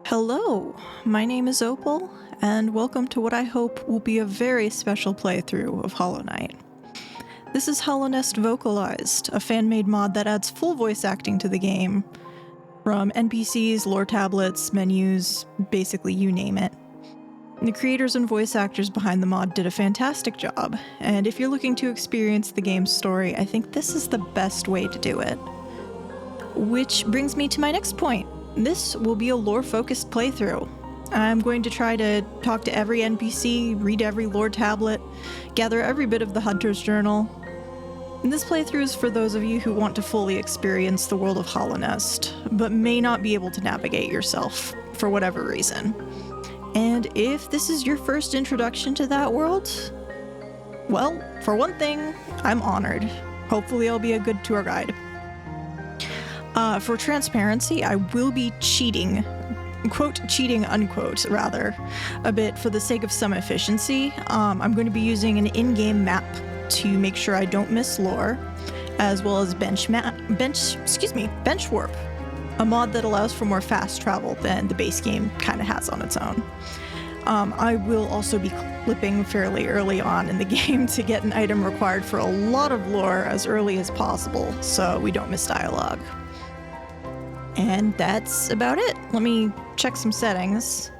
Hello, my name is Opal, and welcome to what I hope will be a very special playthrough of Hollow Knight. This is Hallownest Vocalized, a fan-made mod that adds full voice acting to the game, from NPCs, lore tablets, menus, basically you name it. The creators and voice actors behind the mod did a fantastic job, and if you're looking to experience the game's story, I think this is the best way to do it. Which brings me to my next point. This will be a lore-focused playthrough. I'm going to try to talk to every NPC, read every lore tablet, gather every bit of the Hunter's Journal. And this playthrough is for those of you who want to fully experience the world of Hallownest, but may not be able to navigate yourself, for whatever reason. And if this is your first introduction to that world, well, for one thing, I'm honored. Hopefully I'll be a good tour guide. For transparency, I will be cheating, quote, cheating, unquote, rather, a bit for the sake of some efficiency. I'm going to be using an in-game map to make sure I don't miss lore, as well as bench warp, a mod that allows for more fast travel than the base game kind of has on its own. I will also be clipping fairly early on in the game to get an item required for a lot of lore as early as possible, so we don't miss dialogue. And that's about it. Let me check some settings.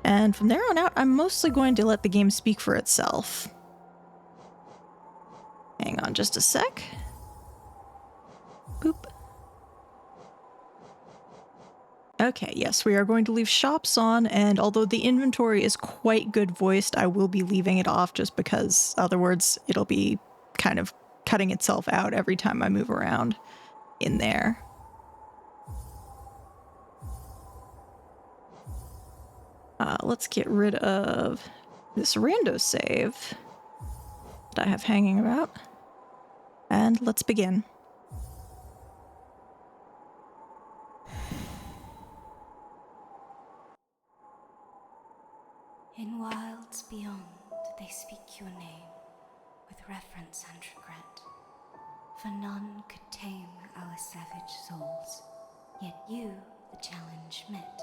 And from there on out, I'm mostly going to let the game speak for itself. Hang on just a sec. Boop. Okay, yes, we are going to leave shops on, and although the inventory is quite good voiced, I will be leaving it off just because, otherwise, it'll be kind of cutting itself out every time I move around in there. Let's get rid of this rando save that I have hanging about, and let's begin. In wilds beyond, they speak your name with reverence and regret, for none could tame our savage souls, yet you the challenge met.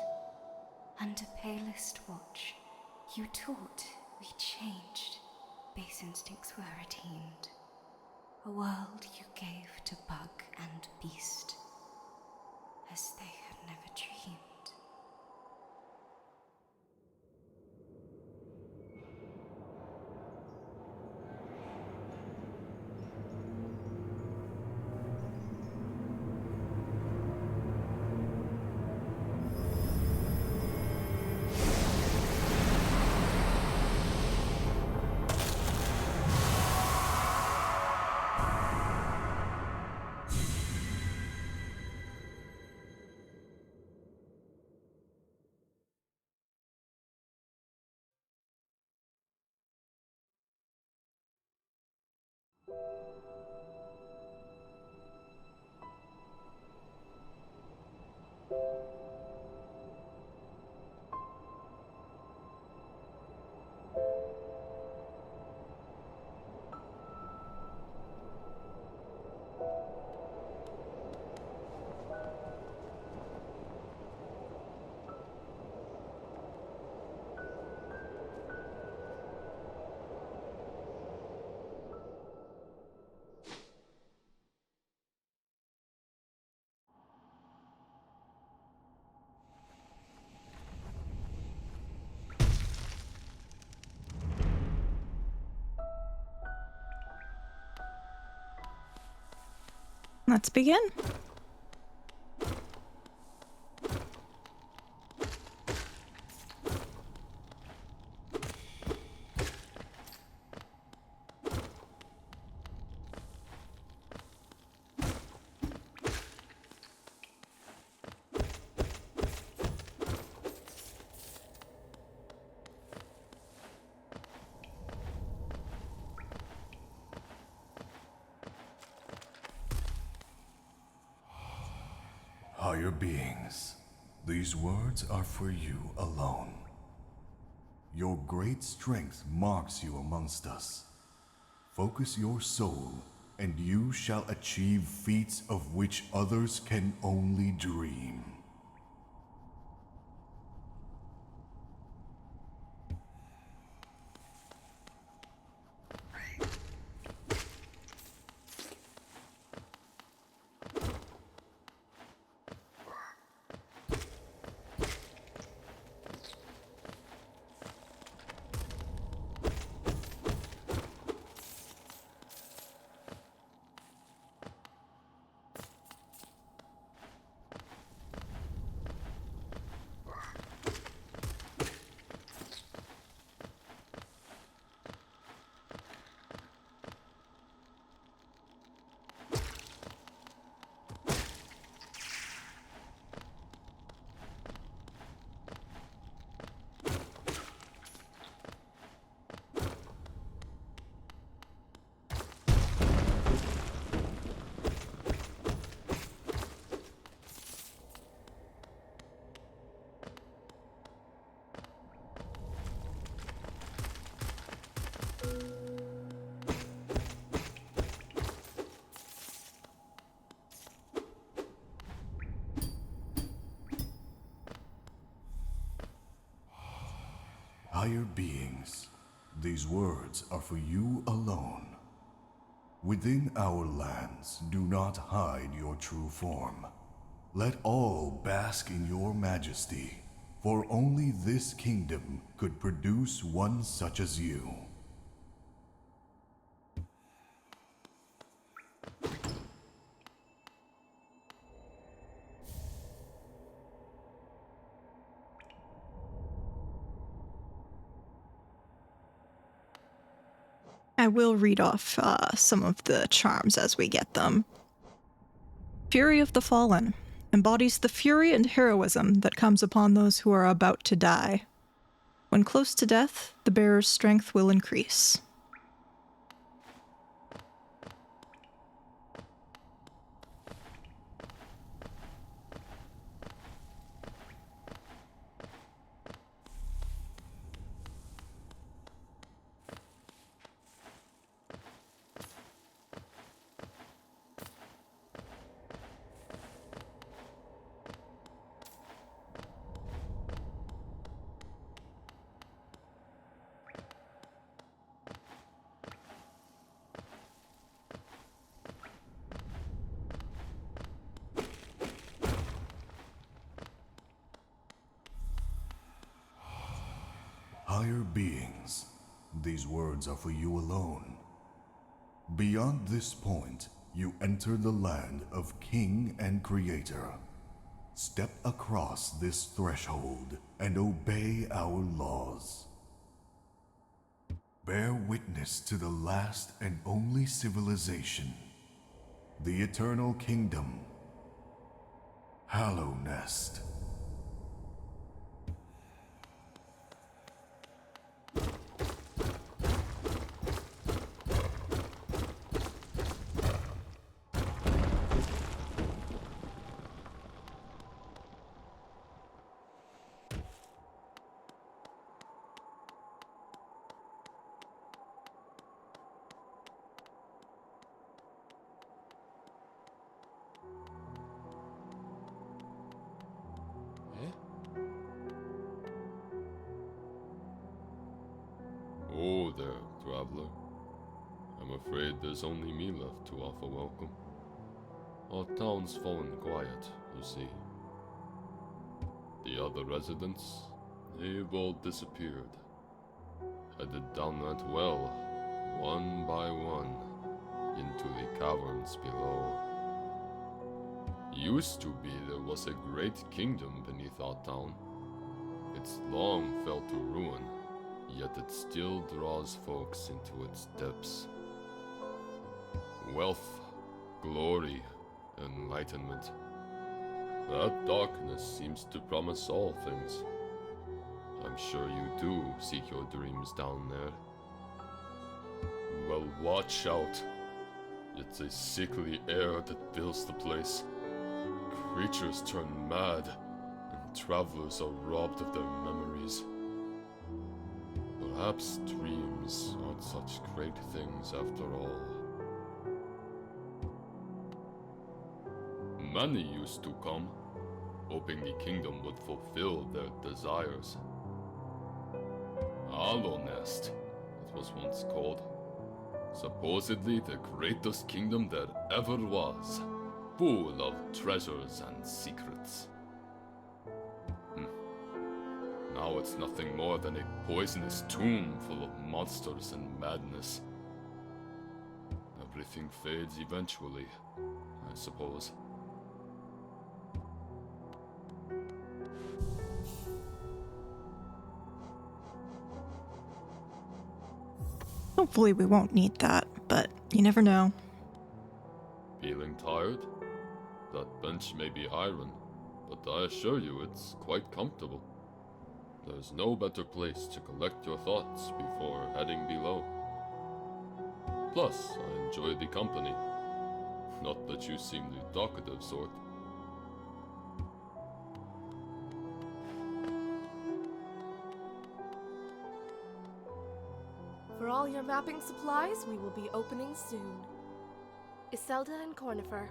Under palest watch, you taught, we changed, base instincts were retained. A world you gave to bug and beast, as they had never dreamed. Let's begin. Higher beings, these words are for you alone. Your great strength marks you amongst us. Focus your soul, and you shall achieve feats of which others can only dream. Higher beings, these words are for you alone. Within our lands, do not hide your true form. Let all bask in your majesty, for only this kingdom could produce one such as you. I will read off some of the charms as we get them. Fury of the Fallen embodies the fury and heroism that comes upon those who are about to die. When close to death, the bearer's strength will increase. Higher beings, these words are for you alone. Beyond this point, you enter the land of King and Creator. Step across this threshold and obey our laws. Bear witness to the last and only civilization, the eternal kingdom, Hallownest. Oh there, traveler. I'm afraid there's only me left to offer welcome. Our town's fallen quiet, you see. The other residents, they've all disappeared. Headed down that well, one by one, into the caverns below. Used to be there was a great kingdom beneath our town. It's long fell to ruin, yet it still draws folks into its depths. Wealth, glory, enlightenment. That darkness seems to promise all things. I'm sure you do seek your dreams down there. Well, watch out. It's a sickly air that fills the place. Creatures turn mad, and travelers are robbed of their memories. Perhaps dreams aren't such great things after all. Many used to come, hoping the kingdom would fulfill their desires. Hallownest, it was once called. Supposedly the greatest kingdom there ever was, full of treasures and secrets. Now it's nothing more than a poisonous tomb full of monsters and madness. Everything fades eventually, I suppose. Hopefully we won't need that, but you never know. Feeling tired? That bench may be iron, but I assure you it's quite comfortable. There's no better place to collect your thoughts before heading below. Plus, I enjoy the company. Not that you seem the talkative sort. For all your mapping supplies, we will be opening soon. Iselda and Cornifer.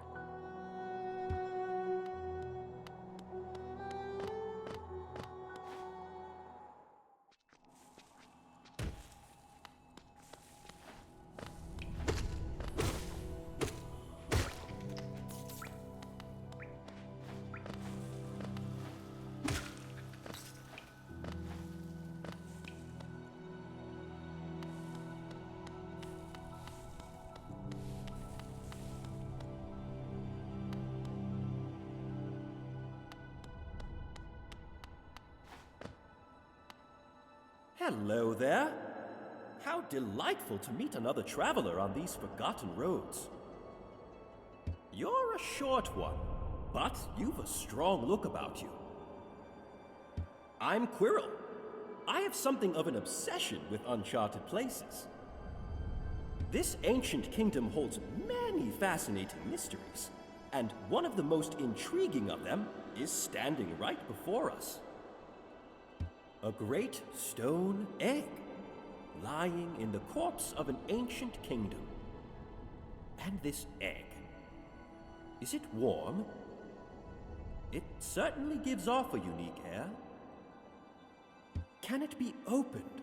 Hello there. How delightful to meet another traveler on these forgotten roads. You're a short one, but you've a strong look about you. I'm Quirrell. I have something of an obsession with uncharted places. This ancient kingdom holds many fascinating mysteries, and one of the most intriguing of them is standing right before us. A great stone egg, lying in the corpse of an ancient kingdom. And this egg, is it warm? It certainly gives off a unique air. Can it be opened?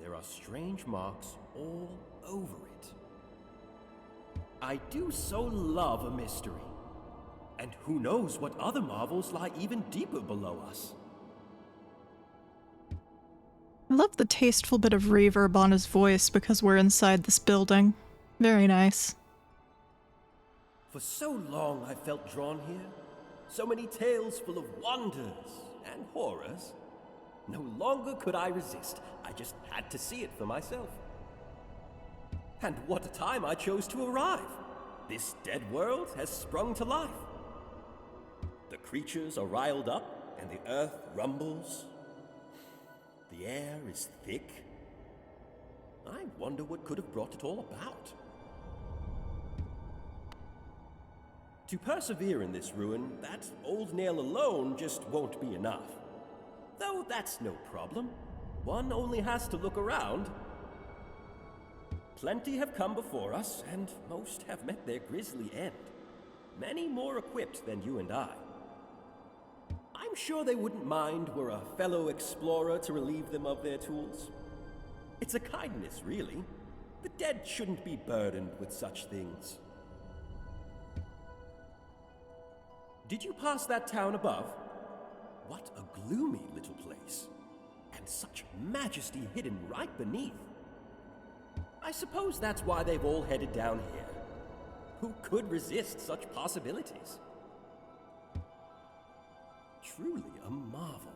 There are strange marks all over it. I do so love a mystery. And who knows what other marvels lie even deeper below us. I love the tasteful bit of reverb on his voice because we're inside this building. Very nice. For so long I felt drawn here. So many tales full of wonders and horrors. No longer could I resist. I just had to see it for myself. And what a time I chose to arrive. This dead world has sprung to life. The creatures are riled up, and the earth rumbles. The air is thick. I wonder what could have brought it all about. To persevere in this ruin, that old nail alone just won't be enough. Though that's no problem. One only has to look around. Plenty have come before us, and most have met their grisly end. Many more equipped than you and I. I'm sure they wouldn't mind were a fellow explorer to relieve them of their tools. It's a kindness, really. The dead shouldn't be burdened with such things. Did you pass that town above? What a gloomy little place. And such majesty hidden right beneath. I suppose that's why they've all headed down here. Who could resist such possibilities? Truly a marvel.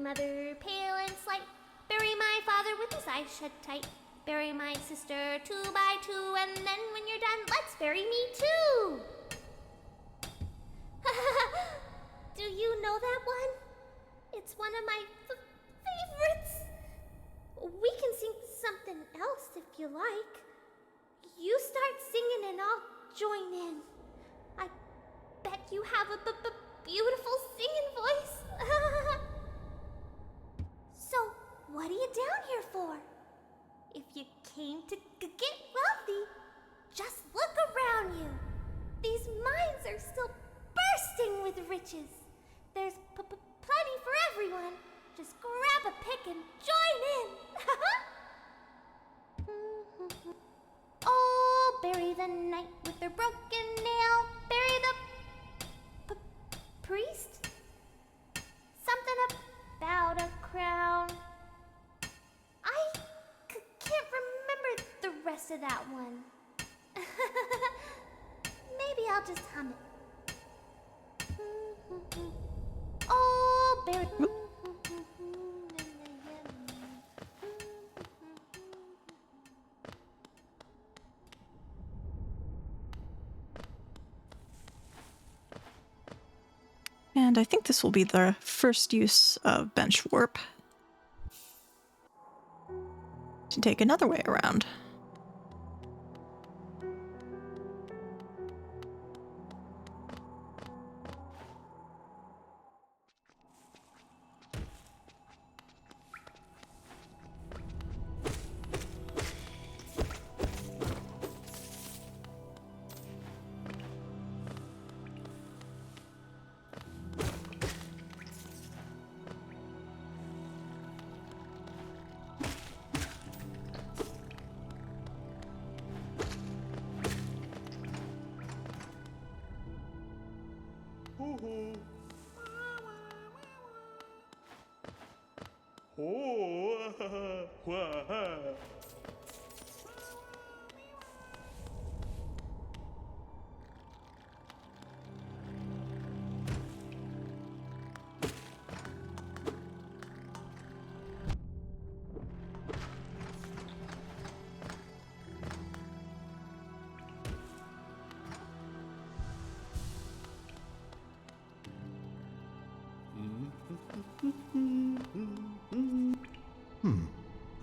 Mother, pale and slight. Bury my father with his eyes shut tight. Bury my sister 2 by 2, and then when you're done, let's bury me too. Do you know that one? It's one of my favorites. We can sing something else if you like. You start singing and I'll join in. I bet you have a beautiful singing voice. So, what are you down here for? If you came to get wealthy, just look around you. These mines are still bursting with riches. There's plenty for everyone. Just grab a pick and join in. Oh, bury the knight with their broken nail. Bury the priest. that one. Maybe I'll just hum it. Oh, Barry. And I think this will be the first use of bench warp to take another way around.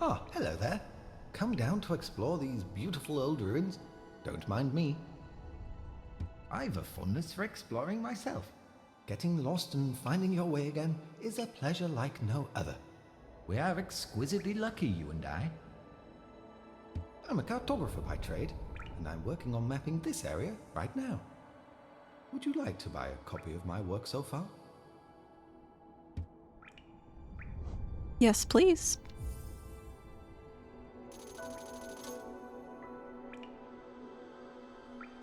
Oh, hello there. Come down to explore these beautiful old ruins? Don't mind me. I've a fondness for exploring myself. Getting lost and finding your way again is a pleasure like no other. We are exquisitely lucky, you and I. I'm a cartographer by trade, and I'm working on mapping this area right now. Would you like to buy a copy of my work so far? Yes, please.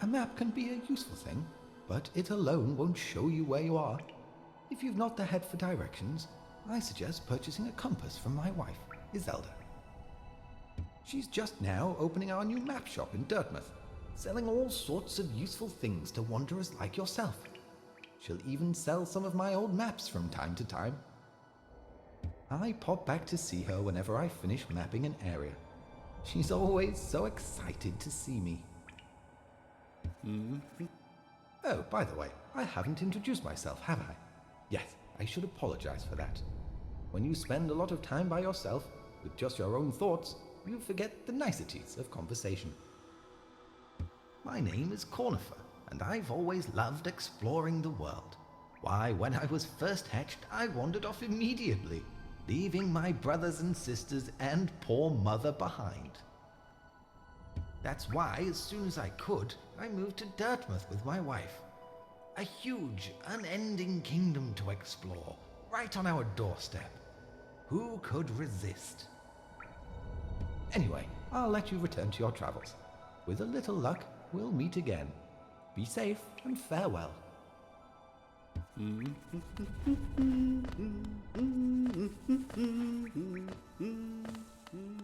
A map can be a useful thing, but it alone won't show you where you are. If you've not the head for directions, I suggest purchasing a compass from my wife, Iselda. She's just now opening our new map shop in Dirtmouth, selling all sorts of useful things to wanderers like yourself. She'll even sell some of my old maps from time to time. I pop back to see her whenever I finish mapping an area. She's always so excited to see me. Oh, by the way, I haven't introduced myself, have I? Yes, I should apologize for that. When you spend a lot of time by yourself, with just your own thoughts, you forget the niceties of conversation. My name is Cornifer, and I've always loved exploring the world. Why, when I was first hatched, I wandered off immediately, leaving my brothers and sisters and poor mother behind. That's why, as soon as I could, I moved to Dirtmouth with my wife. A huge, unending kingdom to explore, right on our doorstep. Who could resist? Anyway, I'll let you return to your travels. With a little luck, we'll meet again. Be safe and farewell.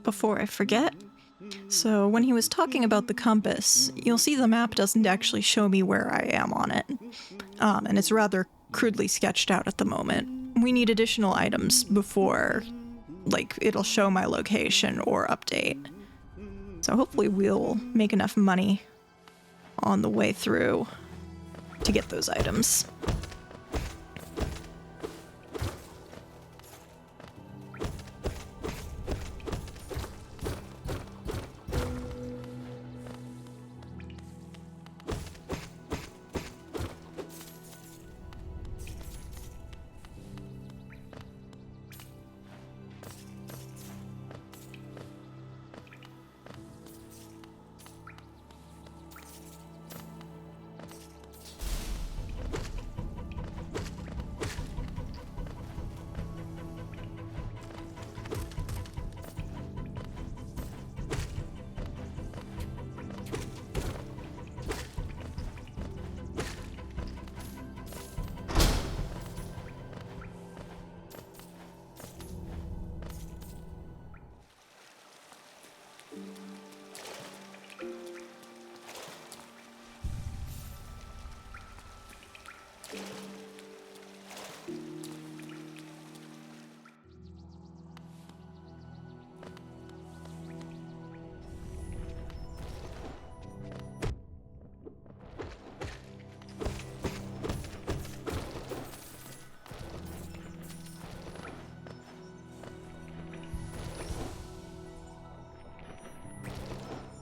Before I forget, so when he was talking about the compass, you'll see the map doesn't actually show me where I am on it. And it's rather crudely sketched out at the moment. We need additional items before, it'll show my location or update. So hopefully we'll make enough money on the way through to get those items.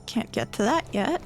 Can't get to that yet.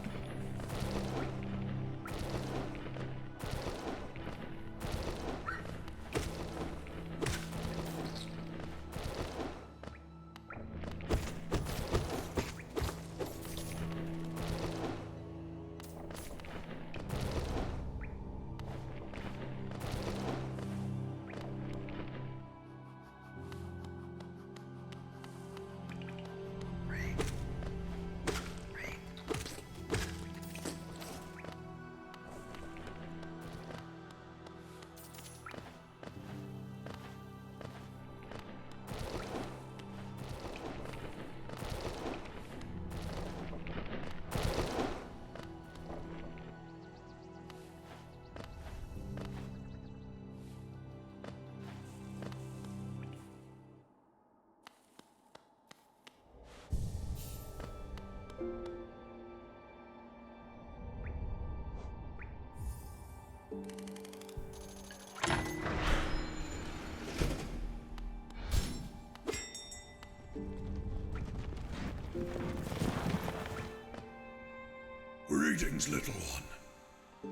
Greetings, little one.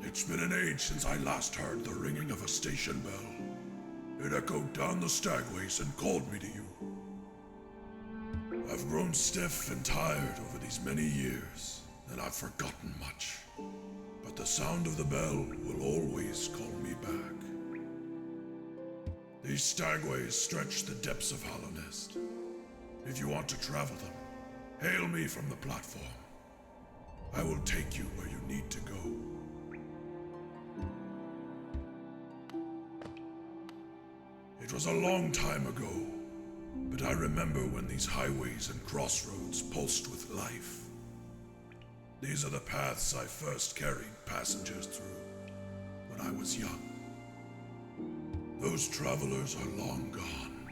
It's been an age since I last heard the ringing of a station bell. It echoed down the stagways and called me to you. I've grown stiff and tired over these many years, and I've forgotten much. But the sound of the bell will always call me back. These stagways stretch the depths of Hallownest. If you want to travel them, hail me from the platform. I will take you where you need to go. It was a long time ago, but I remember when these highways and crossroads pulsed with life. These are the paths I first carried passengers through when I was young. Those travelers are long gone,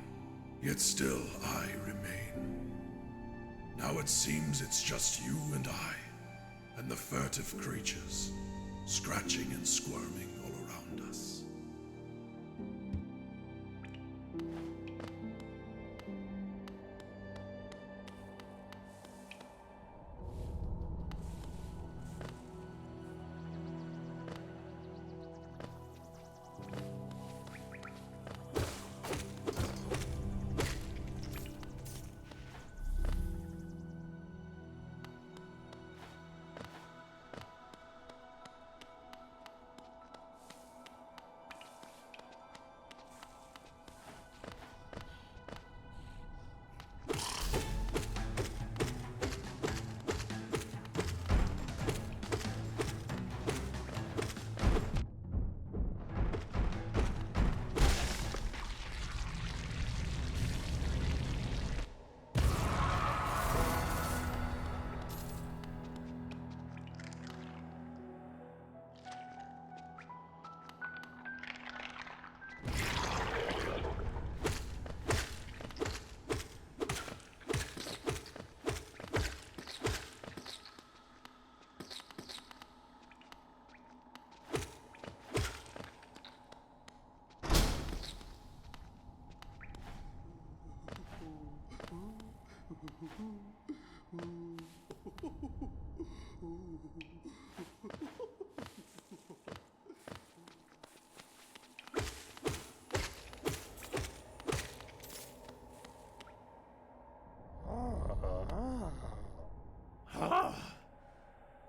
yet still I remain. Now it seems it's just you and I, and the furtive creatures, scratching and squirming all around us.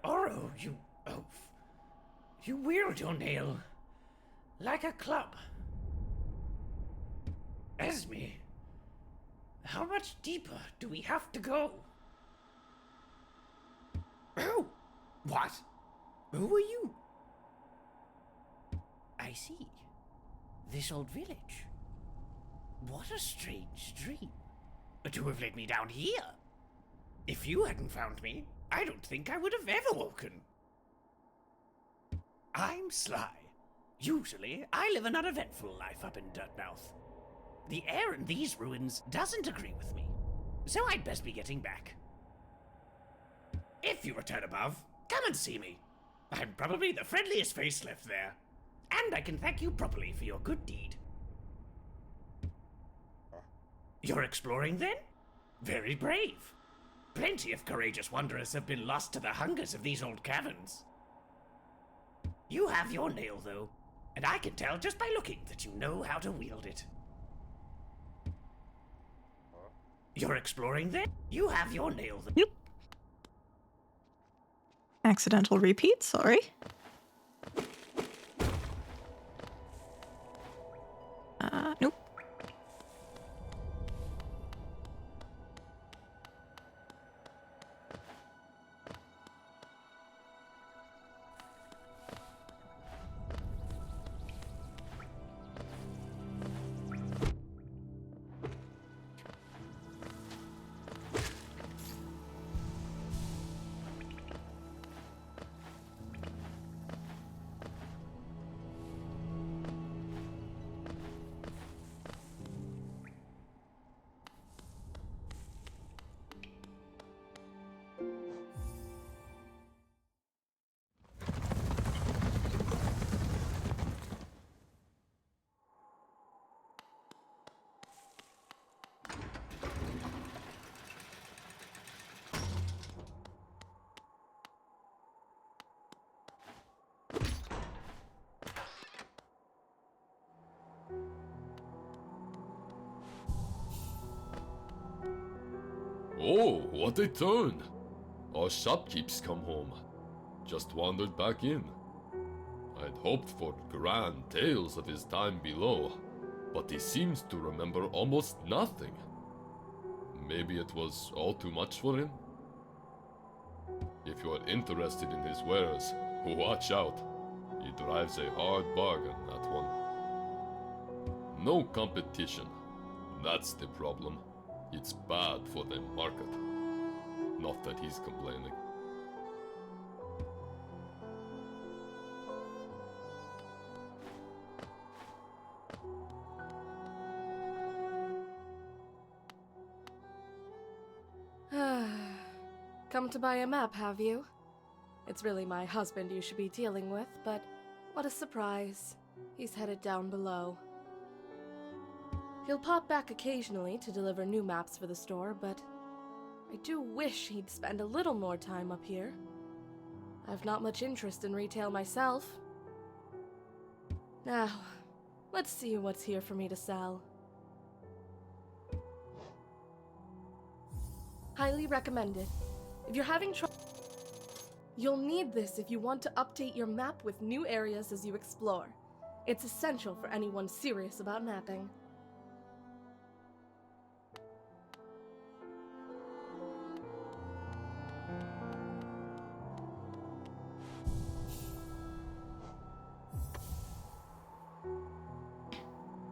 Oro, you oaf. You wield your nail like a club. Esme, how much deeper do we have to go? Oh, what? Who are you? I see. This old village. What a strange dream. To have led me down here. If you hadn't found me, I don't think I would have ever woken. I'm Sly. Usually, I live an uneventful life up in Dirtmouth. The air in these ruins doesn't agree with me, so I'd best be getting back. If you return above, come and see me. I'm probably the friendliest face left there, and I can thank you properly for your good deed. You're exploring then? Very brave. Plenty of courageous wanderers have been lost to the hungers of these old caverns. You have your nail, though, and I can tell just by looking that you know how to wield it. You're exploring there? You have your nail, though. Yep. Accidental repeat, sorry. Nope. Oh, what a turn! Our shopkeep's come home. Just wandered back in. I'd hoped for grand tales of his time below, but he seems to remember almost nothing. Maybe it was all too much for him? If you're interested in his wares, watch out. He drives a hard bargain, that one. No competition. That's the problem. It's bad for the market. Not that he's complaining. Come to buy a map, have you? It's really my husband you should be dealing with, but what a surprise. He's headed down below. He'll pop back occasionally to deliver new maps for the store, but I do wish he'd spend a little more time up here. I've not much interest in retail myself. Now, let's see what's here for me to sell. Highly recommended. If you're having trouble, you'll need this if you want to update your map with new areas as you explore. It's essential for anyone serious about mapping.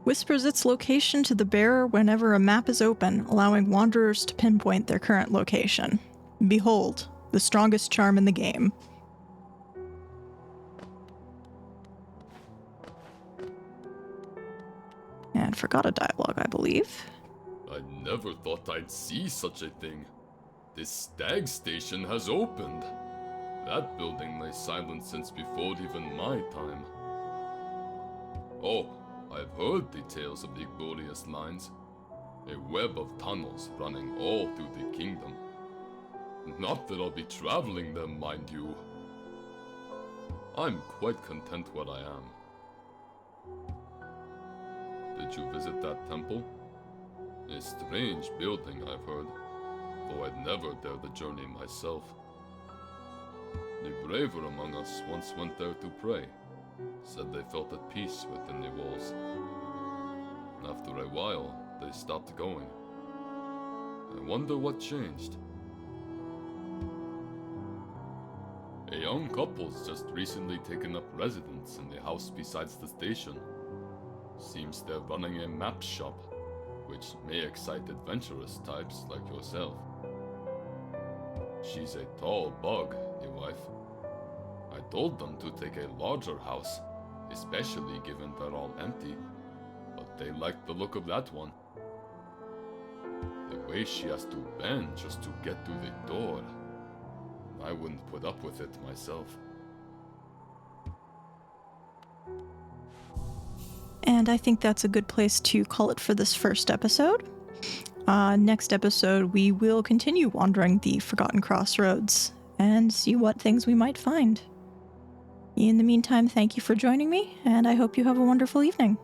Whispers its location to the bearer whenever a map is open, allowing wanderers to pinpoint their current location. Behold, the strongest charm in the game. And forgot a dialogue, I believe. I never thought I'd see such a thing. This stag station has opened. That building lay silent since before even my time. Oh, I've heard the tales of the glorious lines. A web of tunnels running all through the kingdom. Not that I'll be traveling them, mind you. I'm quite content where I am. Did you visit that temple? A strange building, I've heard, though I'd never dare the journey myself. The braver among us once went there to pray. Said they felt at peace within the walls. After a while, they stopped going. I wonder what changed. A young couple's just recently taken up residence in the house besides the station. Seems they're running a map shop, which may excite adventurous types like yourself. She's a tall bug, the wife. I told them to take a larger house, especially given they're all empty, but they liked the look of that one. The way she has to bend just to get to the door, I wouldn't put up with it myself. And I think that's a good place to call it for this first episode. Next episode, we will continue wandering the Forgotten Crossroads and see what things we might find. In the meantime, thank you for joining me, and I hope you have a wonderful evening.